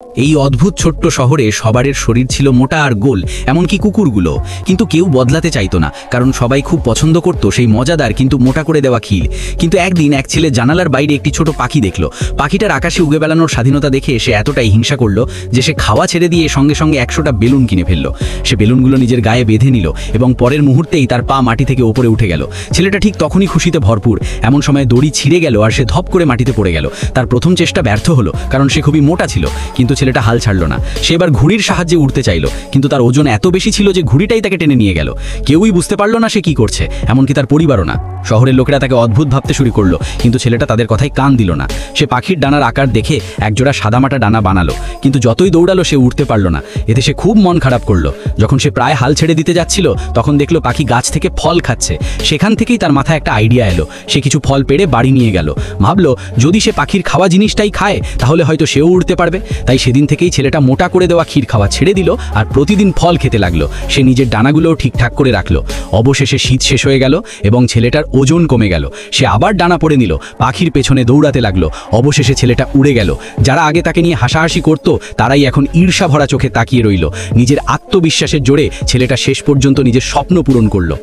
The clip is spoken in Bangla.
এই অদ্ভুত ছোট্ট শহরে সবারের শরীর ছিল মোটা আর গোল, এমনকি কুকুরগুলো। কিন্তু কেউ বদলাতে চাইতো না, কারণ সবাই খুব পছন্দ করত সেই মজাদার কিন্তু মোটা করে দেওয়া খিল। কিন্তু একদিন এক ছেলে জানালার বাইরে একটি ছোট পাখি দেখল। পাখিটার আকাশে উড়ে বেড়ানোর স্বাধীনতা দেখে সে এতটাই হিংসা করলো যে সে খাওয়া ছেড়ে দিয়ে সঙ্গে সঙ্গে 100টা বেলুন কিনে ফেলল। সে বেলুনগুলো নিজের গায়ে বেঁধে নিল এবং পরের মুহূর্তেই তার পা মাটি থেকে ওপরে উঠে গেল। ছেলেটা ঠিক তখনই খুশিতে ভরপুর। এমন সময় দড়ি ছিঁড়ে গেল আর সে ধপ করে মাটিতে পড়ে গেল। তার প্রথম চেষ্টা ব্যর্থ হলো, কারণ সে খুবই মোটা ছিল। কিন্তু ছেলেটা হাল ছাড়ল না। সে এবার ঘুড়ির সাহায্যে উঠতে চাইল, কিন্তু তার ওজন এত বেশি ছিল যে ঘুড়িটাই তাকে টেনে নিয়ে গেল। কেউই বুঝতে পারল না সে কি করছে, এমনকি তার পরিবারও না। শহরের লোকেরা তাকে অদ্ভুত ভাবতে শুরু করলো, কিন্তু ছেলেটা তাদের কথায় কান দিল না। সে পাখির ডানার আকার দেখে একজোড়া সাদামাটা ডানা বানালো, কিন্তু যতই দৌড়ালো সে উঠতে পারল না। এতে সে খুব মন খারাপ করলো। যখন সে প্রায় হাল ছেড়ে দিতে যাচ্ছিল, তখন দেখলো পাখি গাছ থেকে ফল খাচ্ছে। সেখান থেকেই তার মাথায় একটা আইডিয়া এলো। সে কিছু ফল পেড়ে বাড়ি নিয়ে গেল। ভাবলো যদি সে পাখির খাওয়া জিনিসটাই খায়, তাহলে হয়তো সেও উড়তে পারবে। তাই সেদিন থেকেই ছেলেটা মোটা করে দেওয়া ক্ষীর খাওয়া ছেড়ে দিল আর প্রতিদিন ফল খেতে লাগলো। সে নিজের ডানাগুলোও ঠিকঠাক করে রাখলো। অবশেষে শীত শেষ হয়ে গেল এবং ছেলেটার ওজন কমে গেল। সে আবার ডানা পড়ে নিল, পাখির পেছনে দৌড়াতে লাগলো। অবশেষে ছেলেটা উড়ে গেল। যারা আগে তাকে নিয়ে হাসাহাসি করত, তারাই এখন ঈর্ষা ভরা চোখে তাকিয়ে রইল। নিজের আত্মবিশ্বাসের জোরে ছেলেটা শেষ পর্যন্ত নিজের স্বপ্ন পূরণ করলো।